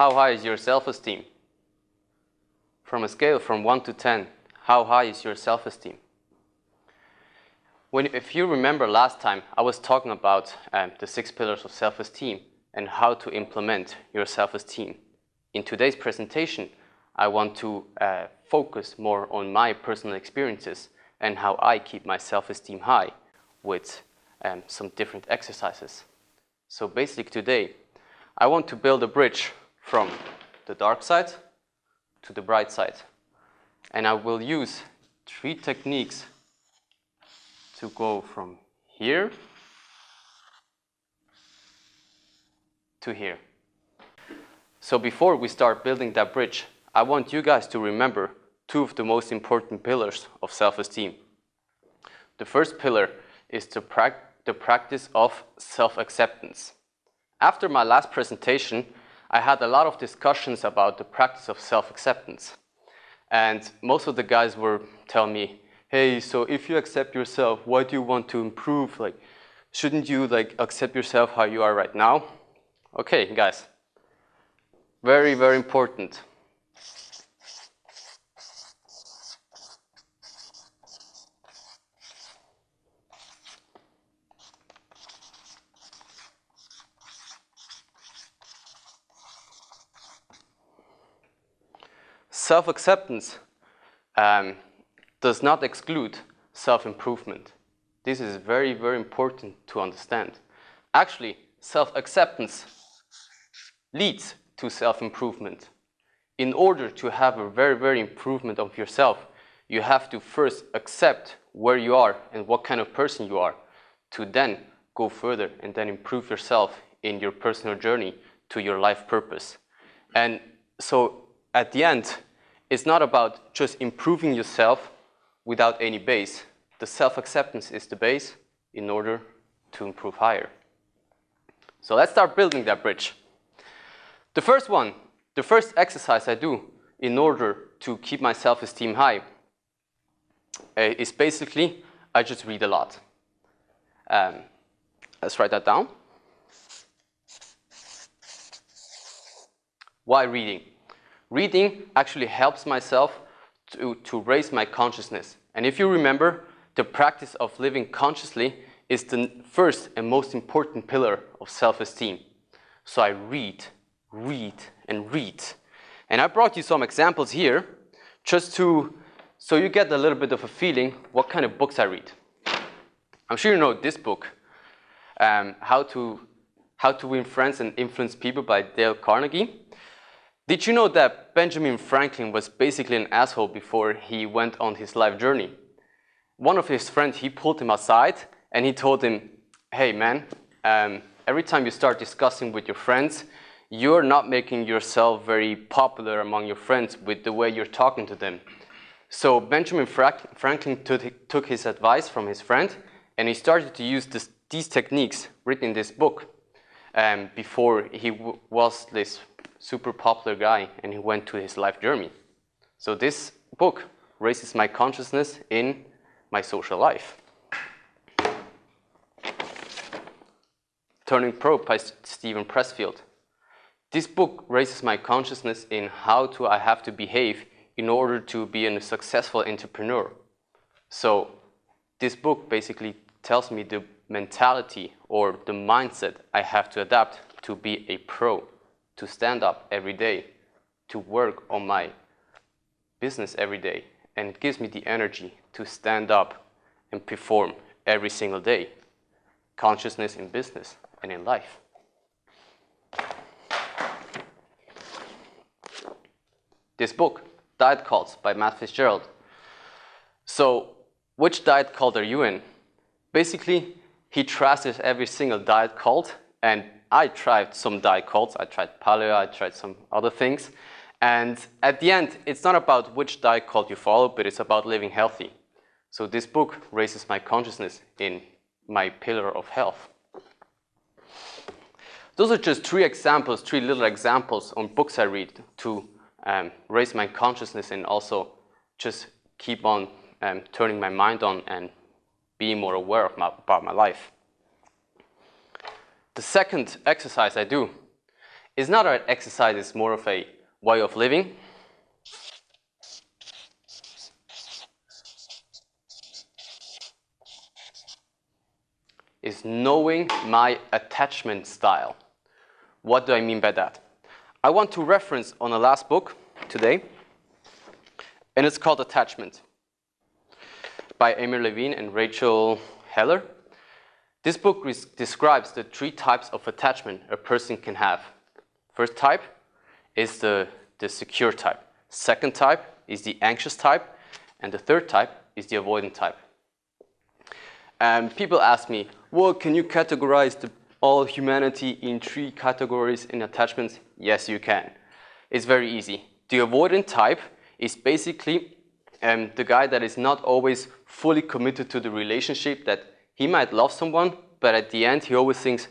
how high is your self-esteem? From a scale from 1 to 10, how high is your self-esteem? If you remember last time, I was talking about the 6 pillars of self-esteem and how to implement your self-esteem. In today's presentation, I want to focus more on my personal experiences and how I keep my self-esteem high with some different exercises. So basically today, I want to build a bridge from the dark side to the bright side. And I will use 3 techniques to go from here to here. So before we start building that bridge, I want you guys to remember 2 of the most important pillars of self-esteem. The first pillar is the practice of self-acceptance. After my last presentation, I had a lot of discussions about the practice of self-acceptance. And most of the guys were telling me, hey, so if you accept yourself, why do you want to improve? Like, shouldn't you accept yourself how you are right now? Okay, guys, very, very important. Self-acceptance does not exclude self-improvement. This is very, very important to understand. Actually, self-acceptance leads to self-improvement. In order to have a very, very improvement of yourself, you have to first accept where you are and what kind of person you are, to then go further and then improve yourself in your personal journey to your life purpose. And so at the end, it's not about just improving yourself without any base. The self-acceptance is the base in order to improve higher. So let's start building that bridge. The first exercise I do in order to keep my self-esteem high is basically, I just read a lot. Let's write that down. Why reading? Reading actually helps myself to raise my consciousness. And if you remember, the practice of living consciously is the first and most important pillar of self-esteem. So I read, and read. And I brought you some examples here, just so you get a little bit of a feeling what kind of books I read. I'm sure you know this book, How to Win Friends and Influence People by Dale Carnegie. Did you know that Benjamin Franklin was basically an asshole before he went on his life journey? One of his friends, he pulled him aside and he told him, hey man, every time you start discussing with your friends, you're not making yourself very popular among your friends with the way you're talking to them. So Benjamin Franklin took his advice from his friend and he started to use these techniques written in this book before he was this super popular guy and he went to his life journey. So this book raises my consciousness in my social life. Turning Pro by Steven Pressfield. This book raises my consciousness in how I have to behave in order to be a successful entrepreneur. So this book basically tells me the mentality or the mindset I have to adapt to be a pro, to stand up every day, to work on my business every day. And it gives me the energy to stand up and perform every single day. Consciousness in business and in life. This book, Diet Cults by Matt Fitzgerald. So, which diet cult are you in? Basically, he trashes every single diet cult, and I tried some diet cults. I tried paleo, I tried some other things. And at the end, it's not about which diet cult you follow, but it's about living healthy. So this book raises my consciousness in my pillar of health. Those are just 3 little examples on books I read to raise my consciousness and also just keep on turning my mind on and being more aware of about my life. The second exercise I do It's not an exercise, it's more of a way of living. Is knowing my attachment style. What do I mean by that? I want to reference on the last book today, and it's called Attachment by Amir Levine and Rachel Heller. This book describes the 3 types of attachment a person can have. First type is the secure type. Second type is the anxious type. And the third type is the avoidant type. And people ask me, well, can you categorize all humanity in 3 categories in attachments? Yes, you can. It's very easy. The avoidant type is basically the guy that is not always fully committed to the relationship, that he might love someone, but at the end he always thinks,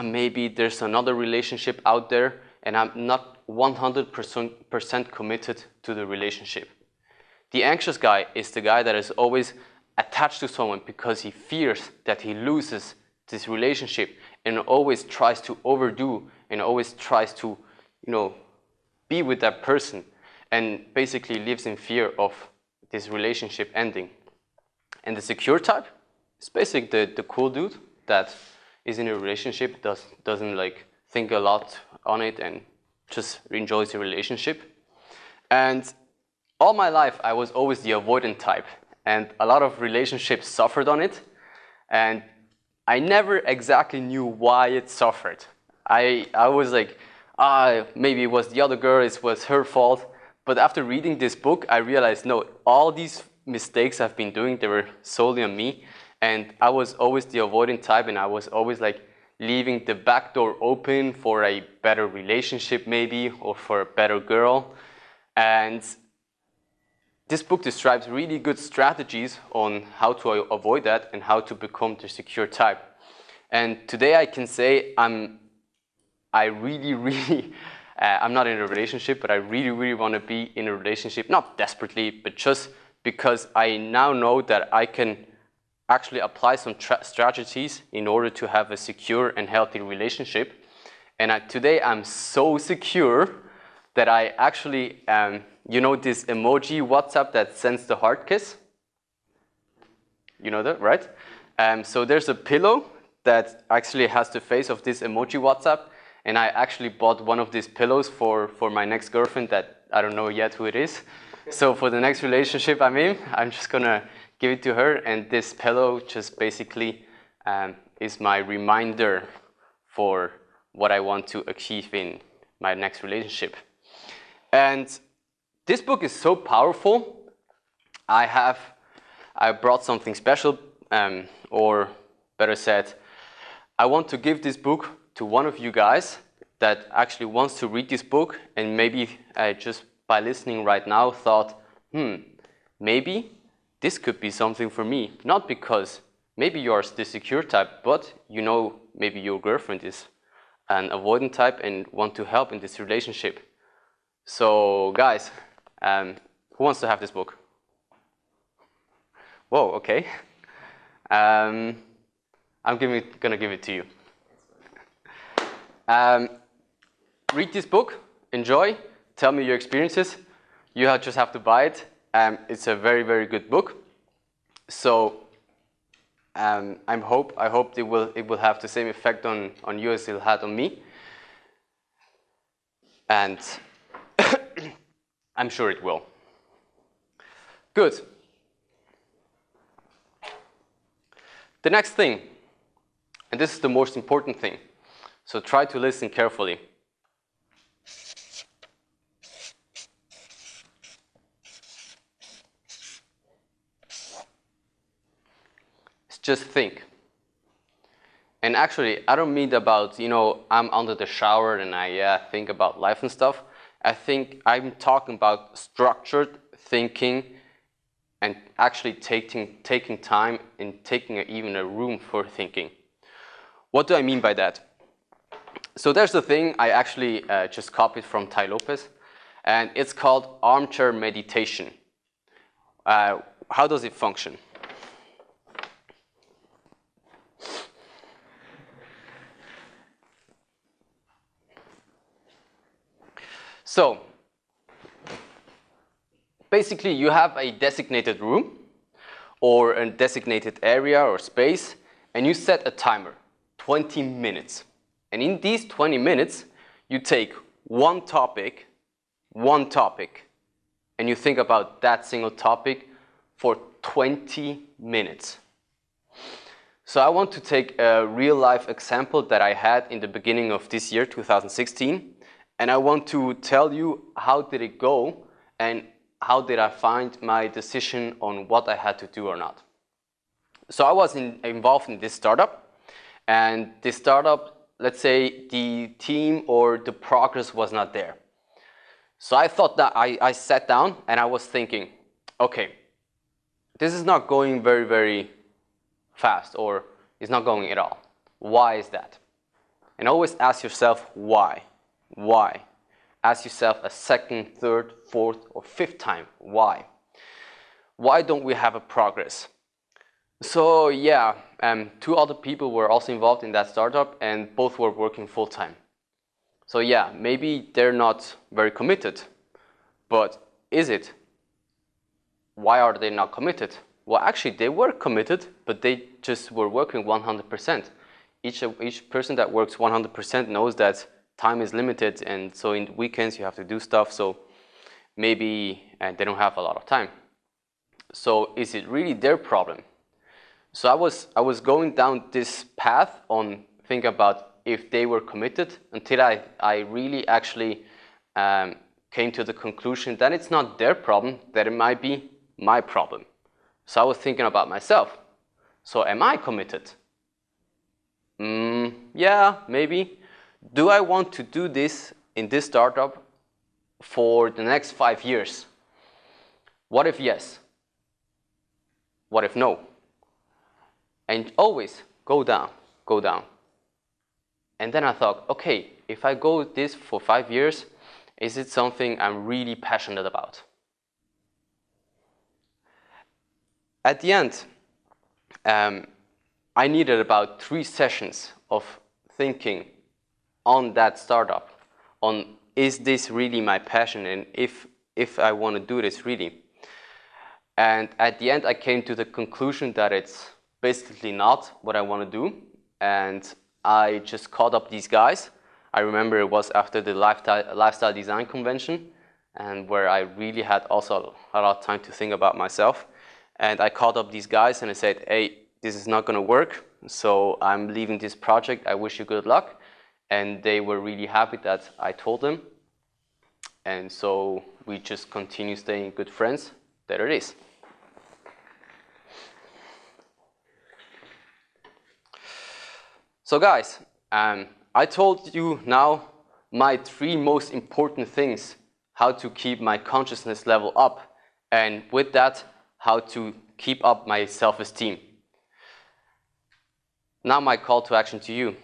maybe there's another relationship out there and I'm not 100% committed to the relationship. The anxious guy is the guy that is always attached to someone because he fears that he loses this relationship and always tries to overdo and always tries to, be with that person and basically lives in fear of this relationship ending. And the secure type is basically the cool dude that is in a relationship, doesn't like think a lot on it and just enjoys the relationship. And all my life I was always the avoidant type, and a lot of relationships suffered on it, and I never exactly knew why it suffered. I was like, maybe it was the other girl, it was her fault. But after reading this book, I realized, no, all these mistakes I've been doing, they were solely on me. And I was always the avoidant type, and I was always like leaving the back door open for a better relationship maybe, or for a better girl. And this book describes really good strategies on how to avoid that and how to become the secure type. And today I can say I'm not in a relationship, but I really want to be in a relationship, not desperately, but just because I now know that I can actually apply some strategies in order to have a secure and healthy relationship. And today I'm so secure that I actually, this emoji WhatsApp that sends the heart kiss? You know that, right? So there's a pillow that actually has the face of this emoji WhatsApp. And I actually bought one of these pillows for my next girlfriend that I don't know yet who it is. So for the next relationship I'm in, I'm just going to give it to her. And this pillow just basically is my reminder for what I want to achieve in my next relationship. And this book is so powerful. I brought something special, or better said, I want to give this book to one of you guys that actually wants to read this book and maybe just by listening right now thought, maybe this could be something for me. Not because maybe you're the secure type, but maybe your girlfriend is an avoidant type and want to help in this relationship. So guys, who wants to have this book? Whoa, okay. I'm gonna give it to you. Read this book, enjoy, tell me your experiences. You just have to buy it. It's a very good book. So I hope it will have the same effect on you as it had on me. And I'm sure it will. Good. The next thing, and this is the most important thing, so try to listen carefully. Just think. And actually, I don't mean about, I'm under the shower and I think about life and stuff. I'm talking about structured thinking and actually taking time and taking even a room for thinking. What do I mean by that? So there's a thing I actually just copied from Tai Lopez, and it's called armchair meditation. How does it function? So, basically you have a designated room or a designated area or space, and you set a timer, 20 minutes. And in these 20 minutes, you take one topic, and you think about that single topic for 20 minutes. So I want to take a real life example that I had in the beginning of this year, 2016, and I want to tell you how did it go and how did I find my decision on what I had to do or not. So I was involved in this startup, and this startup, let's say the team or the progress was not there. So I thought that I sat down and I was thinking, okay, this is not going very, very fast, or it's not going at all. Why is that? And always ask yourself why. Why? Ask yourself a second, third, fourth, or fifth time, why? Why don't we have a progress? So yeah, 2 other people were also involved in that startup, and both were working full-time. So yeah, maybe they're not very committed, but is it? Why are they not committed? Well, actually, they were committed, but they just were working 100%. Each person that works 100% knows that time is limited, and so in weekends you have to do stuff, so maybe they don't have a lot of time. So is it really their problem? So I was going down this path on thinking about if they were committed until I really actually came to the conclusion that it's not their problem, that it might be my problem. So I was thinking about myself. So am I committed? Yeah, maybe. Do I want to do this in this startup for the next 5 years? What if yes? What if no? And always go down, go down. And then I thought, okay, if I go this for 5 years, is it something I'm really passionate about? At the end, I needed about 3 sessions of thinking on that startup, on is this really my passion, and if I want to do this really. And at the end, I came to the conclusion that it's basically not what I want to do, and I just called up these guys. I remember it was after the lifestyle design convention, and where I really had also a lot of time to think about myself. And I called up these guys and I said, hey, this is not going to work, so I'm leaving this project. I wish you good luck. And they were really happy that I told them. And so we just continue staying good friends. There it is. So guys, I told you now my 3 most important things, how to keep my consciousness level up, and with that, how to keep up my self-esteem. Now my call to action to you.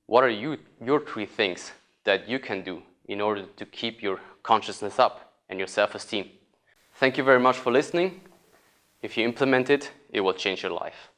What are your 3 things that you can do in order to keep your consciousness up and your self-esteem? Thank you very much for listening. If you implement it, it will change your life.